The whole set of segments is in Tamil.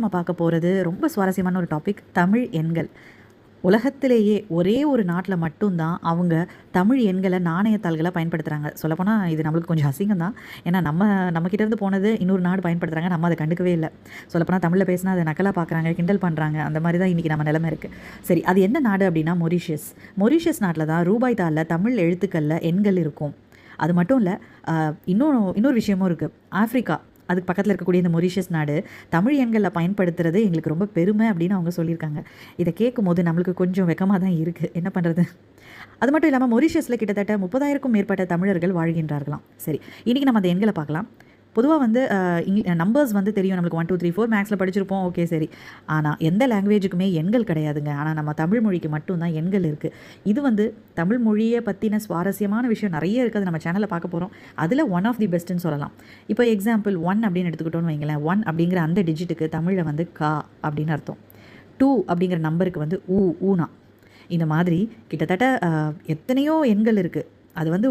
நம்ம பார்க்க போகிறது ரொம்ப சுவாரஸ்யமான ஒரு டாபிக், தமிழ் எண்கள். உலகத்திலேயே ஒரே ஒரு நாட்டில் மட்டும்தான் அவங்க தமிழ் எண்களை நாணயத்தாள்களை பயன்படுத்துகிறாங்க. சொல்லப்போனால் இது நம்மளுக்கு கொஞ்சம் அசிங்கம் தான். ஏன்னா நம்மக்கிட்ட இருந்து போனது இன்னொரு நாடு பயன்படுத்துகிறாங்க, நம்ம அதை கண்டுக்கவே இல்லை. சொல்லப்போனால் தமிழில் பேசினா அதை நக்கலாக பார்க்குறாங்க, கிண்டல் பண்ணுறாங்க. அந்த மாதிரி தான் இன்றைக்கி நம்ம நிலைமை இருக்குது. சரி, அது என்ன நாடு அப்படின்னா மொரீஷியஸ். மொரீஷியஸ் நாட்டில் தான் ரூபாய் தாளில் தமிழ் எழுத்துக்களில் எண்கள் இருக்கும். அது மட்டும் இல்லை, இன்னொரு விஷயமும் இருக்குது. ஆஃப்ரிக்கா, அதுக்கு பக்கத்தில் இருக்கக்கூடிய இந்த மொரீஷியஸ் நாடு தமிழ் எண்களில் பயன்படுத்துறது எங்களுக்கு ரொம்ப பெருமை அப்படின்னு அவங்க சொல்லியிருக்காங்க. இதை கேட்கும் போது நம்மளுக்கு கொஞ்சம் வெக்கமாக தான் இருக்குது. என்ன பண்ணுறது? அது மட்டும் இல்லாமல் மொரீஷியஸில் கிட்டத்தட்ட 30,000க்கும் மேற்பட்ட தமிழர்கள் வாழ்கின்றார்களாம். சரி, இன்றைக்கி நம்ம அந்த எண்களை பார்க்கலாம். பொதுவாக வந்து நம்பர்ஸ் வந்து தெரியும் நம்மளுக்கு, 1 2 3 4 மேக்ஸில் படிச்சிருப்போம், ஓகே சரி. ஆனால் எந்த லாங்குவேஜுக்குமே எண்கள் கிடையாதுங்க. ஆனால் நம்ம தமிழ் மொழிக்கு மட்டும்தான் எண்கள் இருக்குது. இது வந்து தமிழ் மொழியை பற்றின சுவாரஸ்யமான விஷயம் நிறைய இருக்குது. நம்ம சேனலில் பார்க்க போகிறோம். அதில் ஒன் ஆஃப் தி பெஸ்ட்டுன்னு சொல்லலாம். இப்போ எக்ஸாம்பிள் 1 அப்படின்னு எடுத்துக்கிட்டோன்னு வைங்களேன். 1 அப்படிங்கிற அந்த டிஜிட்டுக்கு தமிழில் வந்து கா அப்படின்னு அர்த்தம். 2 அப்படிங்கிற நம்பருக்கு வந்து ஊனா. இந்த மாதிரி கிட்டத்தட்ட எத்தனையோ எண்கள் இருக்குது. அது வந்து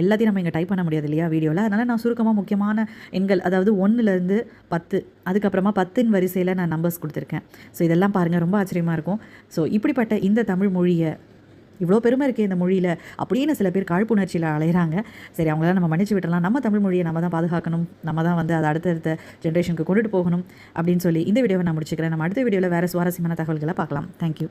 எல்லாத்தையும் நம்ம இங்கே டைப் பண்ண முடியாது இல்லையா வீடியோவில். அதனால் நான் சுருக்கமாக முக்கியமான எண்கள், அதாவது 1லேருந்து 10, அதுக்கப்புறமா 10 வரிசையில் நான் நம்பர்ஸ் கொடுத்துருக்கேன். ஸோ இதெல்லாம் பாருங்கள், ரொம்ப ஆச்சரியமாக இருக்கும். ஸோ இப்படிப்பட்ட இந்த தமிழ் மொழியை, இவ்வளோ பெருமை இருக்குது இந்த மொழியில் அப்படின்னு சில பேர் காழ்ப்புணர்ச்சியில் அலைகிறாங்க. சரி, அவங்களாம் நம்ம மன்னிச்சு விட்டுறலாம். நம்ம தமிழ் மொழியை நம்ம தான் பாதுகாக்கணும், நம்ம தான் வந்து அதை அடுத்தடுத்த ஜென்ரேஷனுக்கு கொண்டுட்டு போகணும் அப்படின்னு சொல்லி இந்த வீடியோவை நான் முடிச்சுக்கிறேன். நம்ம அடுத்த வீடியோவில் வேறு சுவாரஸ்யமான தகவல்களை பார்க்கலாம். தேங்க்யூ.